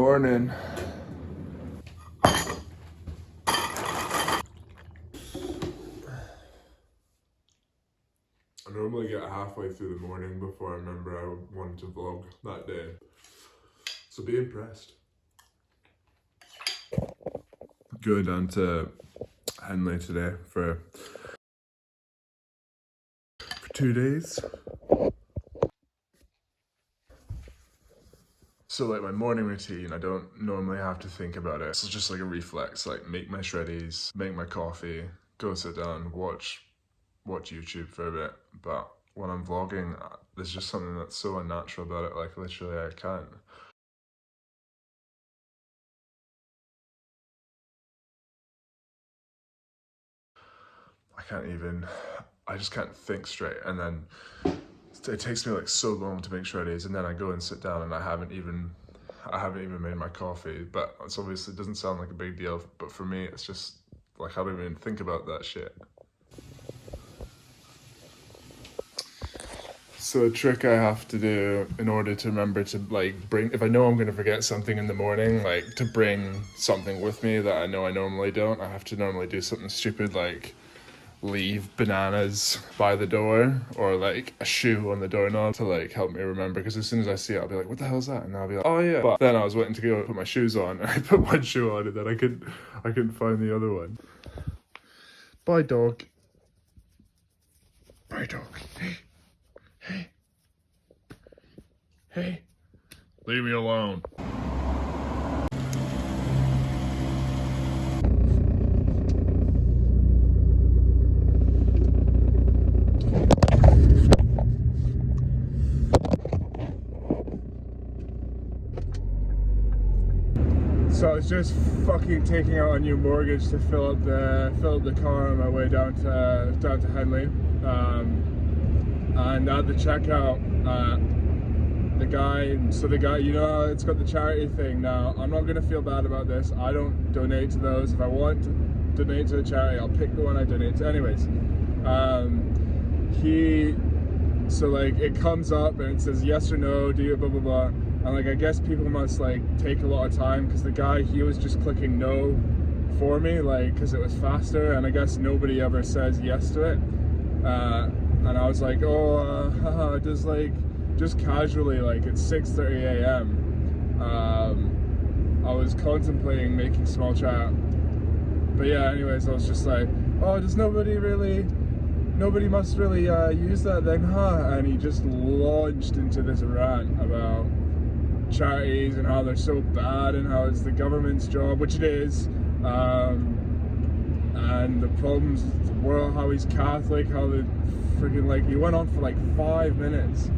morning. I normally get halfway through the morning before I remember I wanted to vlog that day. So be impressed. Going down to Henley today for 2 days. So like my morning routine, I don't normally have to think about it. It's just like a reflex, like make my shreddies, make my coffee, go sit down, watch YouTube for a bit. But when I'm vlogging, there's just something that's so unnatural about it. Like literally I can't. I just can't think straight. And then it takes me like so long to make shreddies, and then I go and sit down and I haven't even made my coffee. But it's obviously, it doesn't sound like a big deal, but for me it's just like I don't even think about that shit. So a trick I have to do in order to remember to like bring, if I know I'm going to forget something in the morning, like to bring something with me that I know I normally don't, I have to normally do something stupid like leave bananas by the door or like a shoe on the doorknob to like help me remember, because as soon as I see it I'll be like, what the hell's that? And I'll be like, oh yeah. But then I was waiting to go put my shoes on and I put one shoe on and then I couldn't find the other one. Bye dog. Bye dog. Hey. Hey. Leave me alone. So I was just fucking taking out a new mortgage to fill up the car on my way down to Henley, and at the checkout, the guy, you know, it's got the charity thing. Now I'm not gonna feel bad about this. I don't donate to those. If I want to donate to a charity, I'll pick the one I donate to. Anyways, so like it comes up and it says yes or no, do you blah blah blah. And like I guess people must like take a lot of time, because the guy, he was just clicking no for me, like because it was faster, and I guess nobody ever says yes to it. And I was like, oh, just casually, like it's 6:30 a.m. I was contemplating making small chat, but yeah. Anyways, I was just like, oh, nobody must really use that then, huh? And he just launched into this rant about charities and how they're so bad and how it's the government's job, which it is, and the problems with the world, how he's Catholic, how the freaking, like, he went on for like 10 minutes,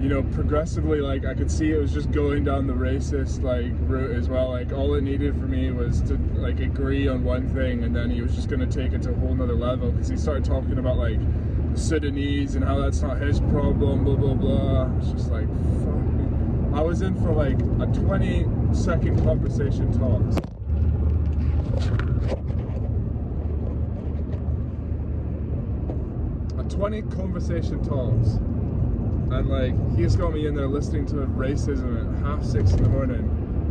you know, progressively. Like I could see it was just going down the racist like route as well. Like all it needed for me was to like agree on one thing, and then he was just going to take it to a whole nother level, because he started talking about like Sudanese and how that's not his problem, blah blah blah. It's just like, fuck me. I was in for like a 20-second conversation talks. A 20 conversation talks. And like he's got me in there listening to racism at 6:30 in the morning.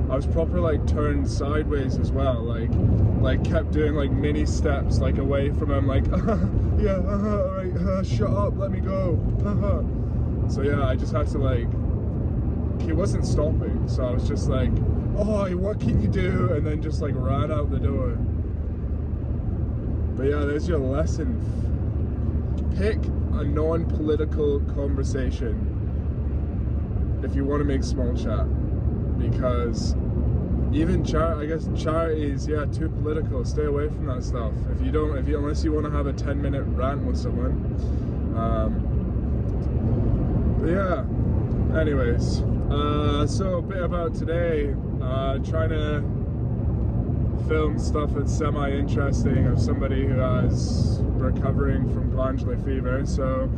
I was proper like turned sideways as well, like kept doing like mini steps like away from him, like yeah, alright, shut up, let me go, So yeah, I just had to like, he wasn't stopping, so I was just like, oh, what can you do? And then just like ran out the door. But yeah, there's your lesson. Pick a non-political conversation if you want to make small chat, because even charities, yeah, too political. Stay away from that stuff. Unless you want to have a 10-minute rant with someone. But yeah. Anyways, so a bit about today. Trying to film stuff that's semi-interesting of somebody who is recovering from glandular fever. So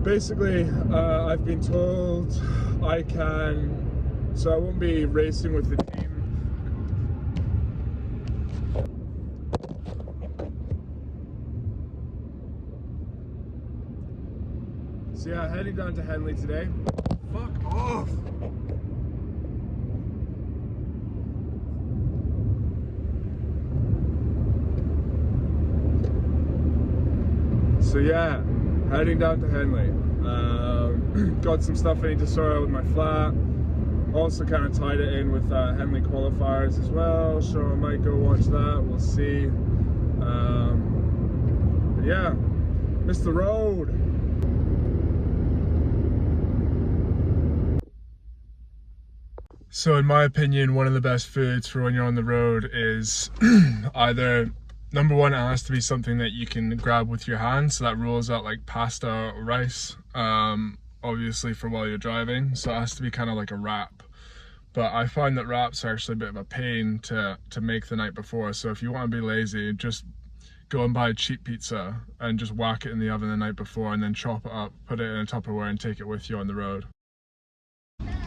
basically, I've been told I won't be racing with the team. So yeah, heading down to Henley today. Fuck off! So yeah, heading down to Henley. Got some stuff I need to sort out with my flat. Also kind of tied it in with Henley qualifiers as well, so I might go watch that, we'll see. But yeah, missed the road. So in my opinion, one of the best foods for when you're on the road is either, number one, it has to be something that you can grab with your hands, so that rules out like pasta or rice, obviously for while you're driving, so it has to be kind of like a wrap. But I find that wraps are actually a bit of a pain to make the night before, so if you want to be lazy, just go and buy a cheap pizza and just whack it in the oven the night before and then chop it up, put it in a Tupperware and take it with you on the road.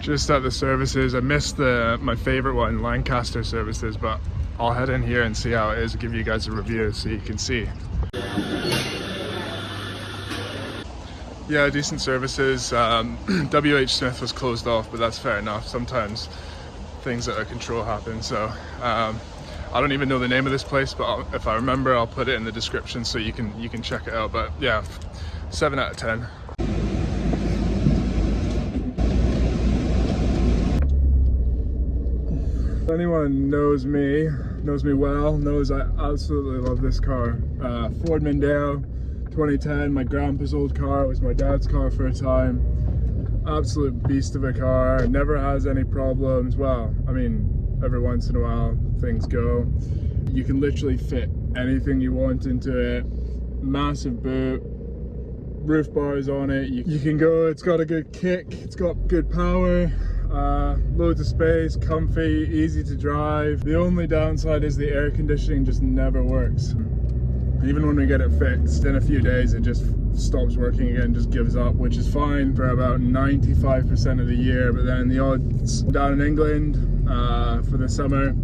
Just at the services, I missed my favorite one, Lancaster services, but I'll head in here and see how it is and give you guys a review so you can see. Yeah, decent services. WH Smith was closed off, but that's fair enough. Sometimes things out of control happen, so I don't even know the name of this place, but if I remember, I'll put it in the description so you can check it out. But yeah, 7 out of 10. If anyone knows me well, knows I absolutely love this car. Ford Mondeo 2010, my grandpa's old car. It was my dad's car for a time. Absolute beast of a car, never has any problems. Well, I mean, every once in a while things go. You can literally fit anything you want into it. Massive boot, roof bars on it. You can go, it's got a good kick, it's got good power. Loads of space, comfy, easy to drive. The only downside is the air conditioning just never works. Even when we get it fixed, in a few days it just stops working again, just gives up, which is fine for about 95% of the year. But then the odds down in England for the summer,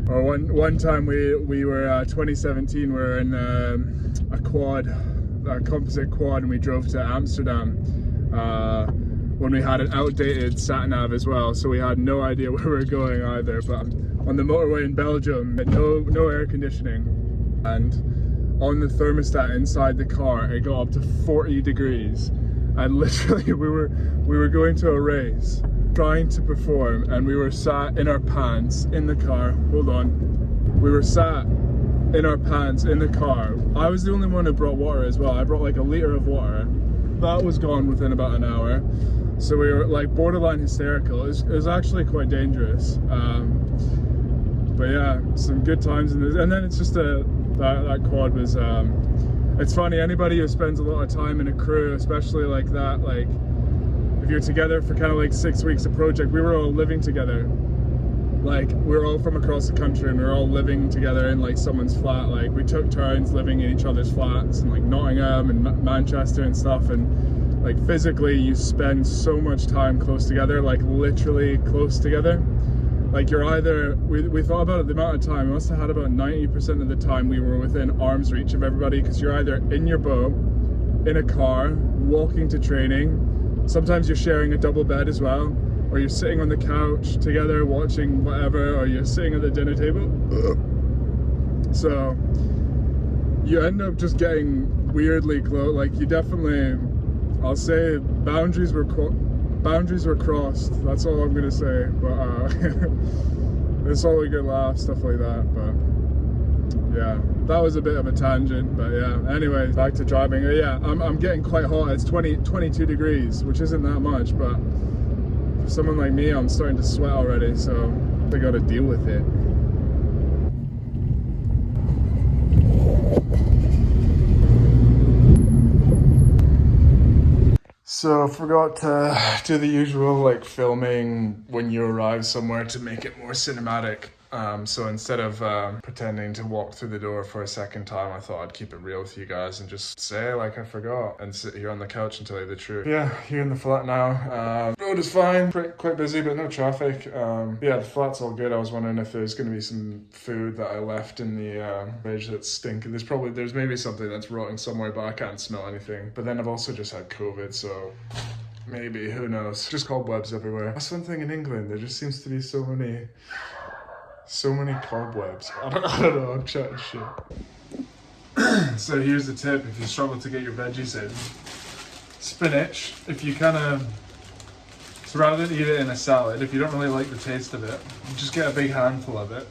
or one time we were 2017, we were in a quad, a composite quad, and we drove to Amsterdam. When we had an outdated sat-nav as well, so we had no idea where we were going either. But on the motorway in Belgium, no air conditioning, and on the thermostat inside the car, it got up to 40 degrees, and literally we were going to a race, trying to perform, and we were sat in our pants in the car. Hold on, we were sat in our pants in the car. I was the only one who brought water as well. I brought like a liter of water. That was gone within about an hour. So we were like borderline hysterical. It was actually quite dangerous. But yeah, some good times in this. And then it's just that quad was, it's funny, anybody who spends a lot of time in a crew, especially like that, like if you're together for kind of like 6 weeks a project, we were all living together. Like we were all from across the country and we were all living together in like someone's flat. Like we took turns living in each other's flats in like Nottingham and Manchester and stuff, and like physically you spend so much time close together, like literally close together. Like you're either, we thought about it, the amount of time, we must have had about 90% of the time we were within arm's reach of everybody, because you're either in your boat, in a car, walking to training. Sometimes you're sharing a double bed as well, or you're sitting on the couch together watching whatever, or you're sitting at the dinner table. So you end up just getting weirdly close. Like you definitely, I'll say boundaries were crossed. That's all I'm gonna say. But it's all a good laugh, stuff like that. But yeah, that was a bit of a tangent. But yeah, anyway, back to driving. Yeah, I'm getting quite hot. It's 22 degrees, which isn't that much, but for someone like me, I'm starting to sweat already. So I got to deal with it. So I forgot to do the usual like filming when you arrive somewhere to make it more cinematic. So instead of pretending to walk through the door for a second time, I thought I'd keep it real with you guys and just say like I forgot and sit here on the couch and tell you the truth. Yeah, here in the flat now. Road is fine, quite busy, but no traffic. Yeah, the flat's all good. I was wondering if there's going to be some food that I left in the fridge that's stinking. There's maybe something that's rotting somewhere, but I can't smell anything. But then I've also just had COVID, so maybe, who knows? Just cobwebs everywhere. That's one thing in England, there just seems to be so many cobwebs. I don't know, I'm chatting shit. So here's the tip if you struggle to get your veggies in. Spinach, if you kind of, so rather than eat it in a salad, if you don't really like the taste of it, you just get a big handful of it.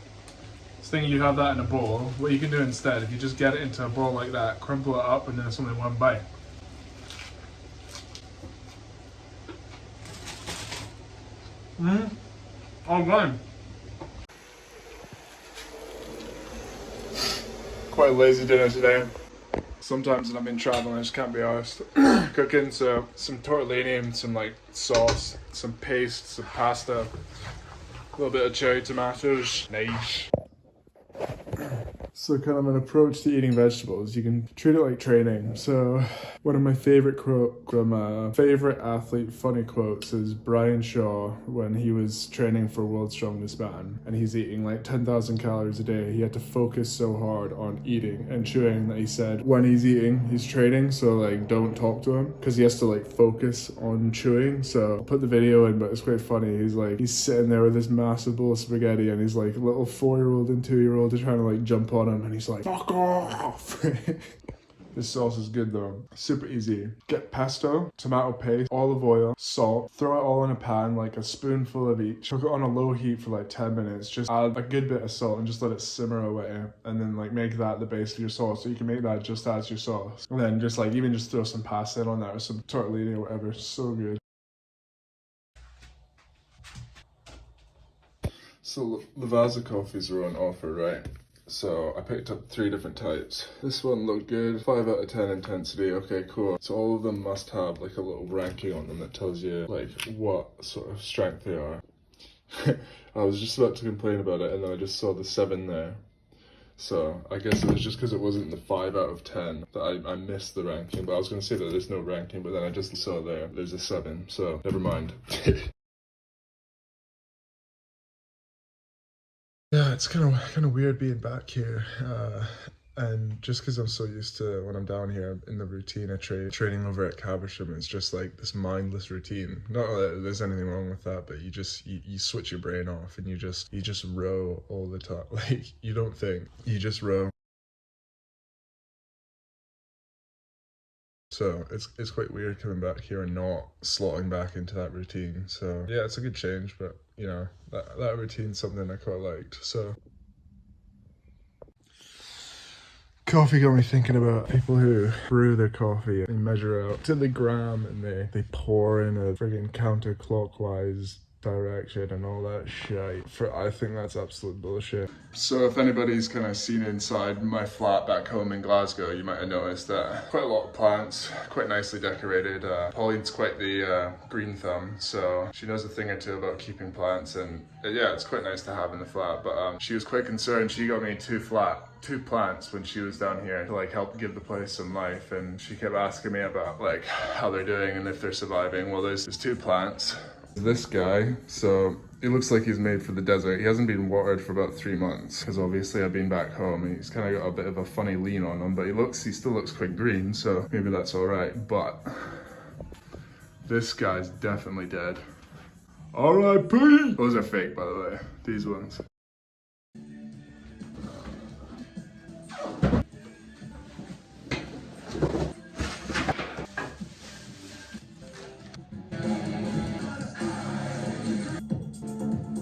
Just thinking you have that in a bowl, what you can do instead, if you just get it into a bowl like that, crumple it up and then it's only one bite. All good. Quite a lazy dinner today. Sometimes when I'm in traveling, I just can't be arsed cooking, so some tortellini and some like sauce, some paste, some pasta, a little bit of cherry tomatoes. Nice. So kind of an approach to eating vegetables, you can treat it like training. So one of my favorite favorite athlete funny quotes is Brian Shaw when he was training for World's Strongest Man and he's eating like 10,000 calories a day. He had to focus so hard on eating and chewing that he said when he's eating, he's training, so like don't talk to him because he has to like focus on chewing. So I'll put the video in, but it's quite funny. He's sitting there with this massive bowl of spaghetti and he's like a little 4-year-old and 2-year-old are trying to like jump on him and he's like, fuck off. This sauce is good though. Super easy. Get pesto, tomato paste, olive oil, salt, throw it all in a pan, like a spoonful of each. Cook it on a low heat for like 10 minutes. Just add a good bit of salt and just let it simmer away. And then like make that the base of your sauce. So you can make that just as your sauce. And then just like even just throw some pasta in on that or some tortellini or whatever. So good. So Lavazza coffees are on offer, right? So I picked up 3 different types. This one looked good, 5 out of 10 intensity, okay cool. So all of them must have like a little ranking on them that tells you like what sort of strength they are. I was just about to complain about it and then I just saw the 7 there. So I guess it was just because it wasn't the 5 out of 10 that I missed the ranking, but I was going to say that there's no ranking, but then I just saw there's a 7, so never mind. Yeah, it's kind of weird being back here, and just because I'm so used to when I'm down here in the routine of training over at Caversham, it's just like this mindless routine. Not that there's anything wrong with that, but you switch your brain off and you just row all the time. Like you don't think, you just row. So it's quite weird coming back here and not slotting back into that routine. So yeah, it's a good change, but you know, that routine's something I quite liked. So coffee got me thinking about people who brew their coffee and measure out to the gram and they pour in a friggin' counterclockwise direction and all that shit. I think that's absolute bullshit. So if anybody's kind of seen inside my flat back home in Glasgow, you might have noticed that quite a lot of plants, quite nicely decorated. Pauline's quite the green thumb, so she knows a thing or two about keeping plants, and yeah, it's quite nice to have in the flat, but she was quite concerned. She got me two plants when she was down here to like help give the place some life, and she kept asking me about like how they're doing and if they're surviving. Well, there's 2 plants. This guy, so it looks like he's made for the desert. He hasn't been watered for about 3 months because obviously I've been back home and he's kind of got a bit of a funny lean on him, but he still looks quite green, so maybe that's all right. But this guy's definitely dead. R.I.P. Those are fake, by the way, these ones.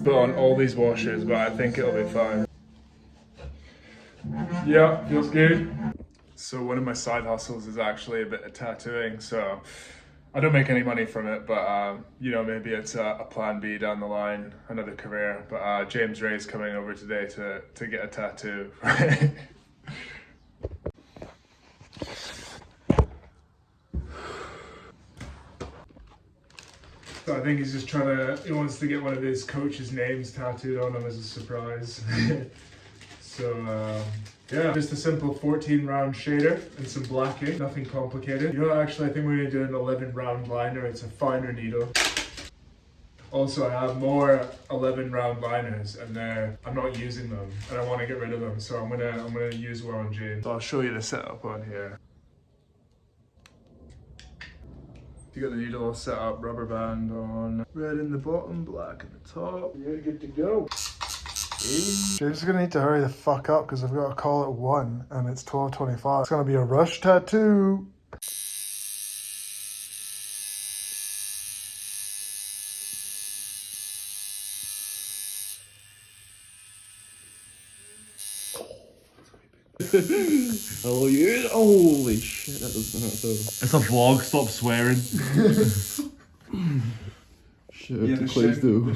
Put on all these washers, but I think it'll be fine. Yeah, feels good. So one of my side hustles is actually a bit of tattooing, so I don't make any money from it, but you know, maybe it's a plan B down the line, another career. But James Ray's coming over today to get a tattoo. So I think he's just he wants to get one of his coach's names tattooed on him as a surprise. So yeah, just a simple 14 round shader and some blacking, nothing complicated. You know, actually I think we're gonna do an 11 round liner. It's a finer needle. Also, I have more 11 round liners and I'm not using them and I want to get rid of them. So I'm gonna use one on James. So I'll show you the setup on here. You got the needle all set up, rubber band on, red in the bottom, black in the top. You're good to go. James is gonna need to hurry the fuck up because I've got a call at 1 and it's 12:25. It's gonna be a rush tattoo. Oh yeah! Holy shit! That doesn't hurt though. It's a vlog. Stop swearing. Shit, yeah, please do.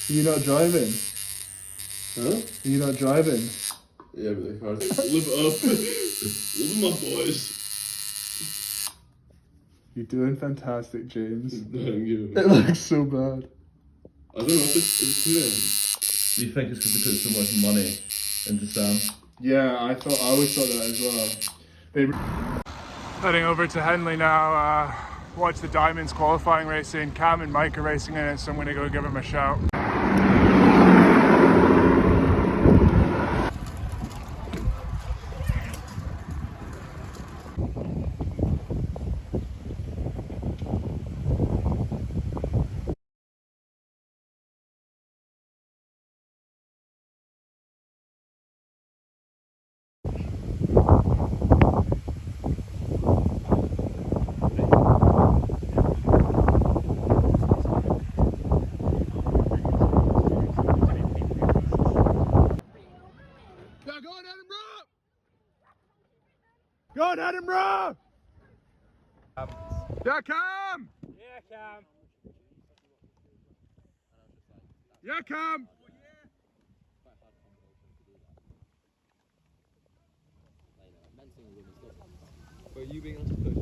You're not driving? Huh? You're not driving? Yeah, but the car's live up. Live my boys. You're doing fantastic, James. Thank you. It looks so bad. I don't know if it's clear. Do you think it's because they put so much money into Sam? Yeah, I always thought that as well. Heading over to Henley now, watch the Diamonds qualifying racing. Cam and Mike are racing in it, so I'm gonna go give them a shout. Go on, Edinburgh! Yeah, Cam! Yeah, Cam. Yeah, Cam! But you being able to push,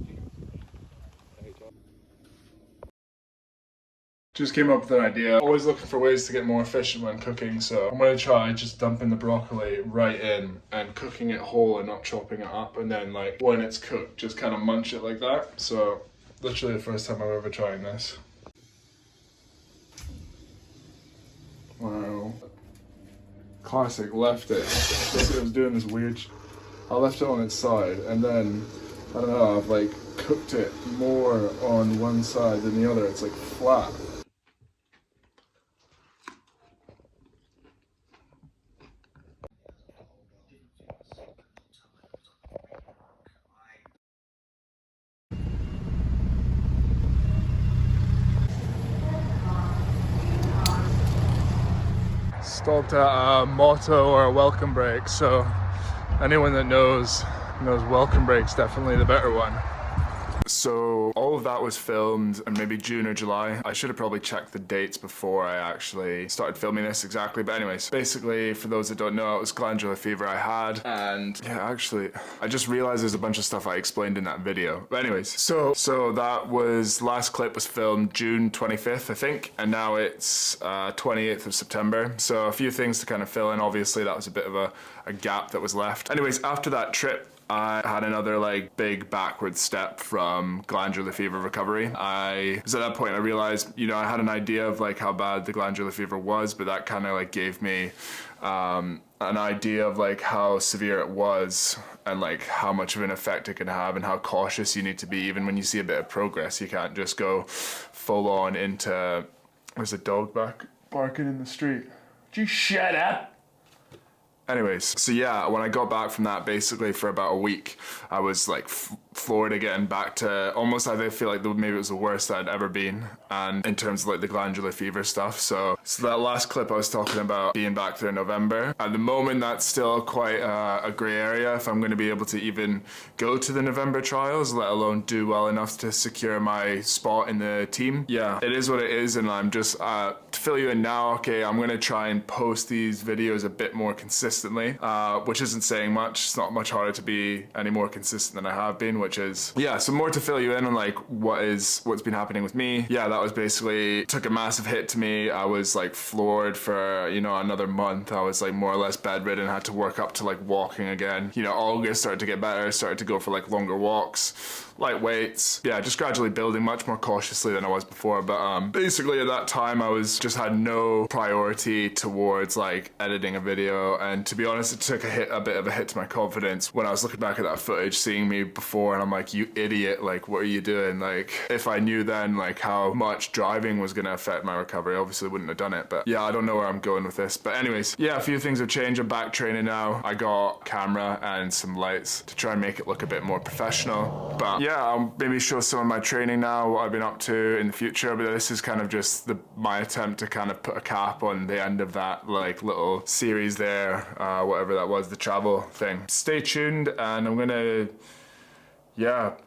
Just came up with an idea. Always looking for ways to get more efficient when cooking, so I'm gonna try just dumping the broccoli right in and cooking it whole and not chopping it up, and then like when it's cooked, just kind of munch it like that. So literally the first time I'm ever trying this. Wow. Classic, left it. It was doing this weird. I left it on its side, and then I don't know. I've like cooked it more on one side than the other. It's like flat. Stopped at a motto or a welcome break, so anyone that knows welcome break's definitely the better one. So all of that was filmed in maybe June or July. I should have probably checked the dates before I actually started filming this exactly, but anyways, basically for those that don't know, it was Glandular Fever I had, and yeah, actually I just realized there's a bunch of stuff I explained in that video. But anyways, so that was, last clip was filmed June 25th I think, and now it's 28th of September, so a few things to kind of fill in. Obviously that was a bit of a gap that was left. Anyways, after that trip I had another like big backward step from glandular fever recovery. Because at that point I realized, you know, I had an idea of like how bad the glandular fever was, but that kind of like gave me an idea of like how severe it was and like how much of an effect it can have and how cautious you need to be even when you see a bit of progress. You can't just go full on into, there's a dog barking in the street. Would you shut up? Anyways, so yeah, when I got back from that, basically for about a week, I was like floored again, back to almost, I feel like maybe it was the worst I'd ever been, and in terms of like the glandular fever stuff. So that last clip I was talking about being back there in November. At the moment, that's still quite a grey area if I'm going to be able to even go to the November trials, let alone do well enough to secure my spot in the team. Yeah, it is what it is, and I'm just, to fill you in now, okay, I'm going to try and post these videos a bit more consistently, which isn't saying much. It's not much harder to be any more consistent than I have been which is, yeah, so more to fill you in on like what's been happening with me. Yeah, that was basically, took a massive hit to me. I was like floored for, you know, another month. I was like more or less bedridden, had to work up to like walking again. You know, August started to get better, started to go for like longer walks, light weights. Yeah, just gradually building much more cautiously than I was before. But basically at that time I was just had no priority towards like editing a video, and to be honest, it took a bit of a hit to my confidence when I was looking back at that footage, seeing me before, and I'm like, you idiot, like what are you doing? Like if I knew then like how much driving was gonna affect my recovery, obviously wouldn't have done it. But yeah, I don't know where I'm going with this, but anyways, yeah, a few things have changed. I'm back training now. I got camera and some lights to try and make it look a bit more professional. But yeah, I'll maybe show some of my training now, what I've been up to in the future, but this is kind of just my attempt to kind of put a cap on the end of that like little series there, whatever that was, the travel thing. Stay tuned, and I'm gonna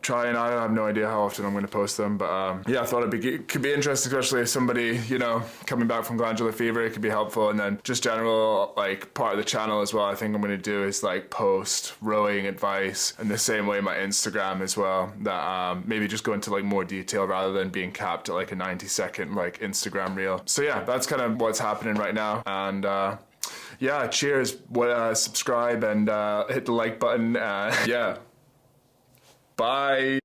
try, and I have no idea how often I'm going to post them, but yeah, I thought it could be interesting, especially if somebody, you know, coming back from Glandular Fever, it could be helpful. And then just general, like, part of the channel as well, I think I'm going to do is like post rowing advice in the same way my Instagram as well, that maybe just go into like more detail rather than being capped at like a 90-second like Instagram reel. So yeah, that's kind of what's happening right now. And yeah, cheers, subscribe and hit the like button. Yeah. Bye.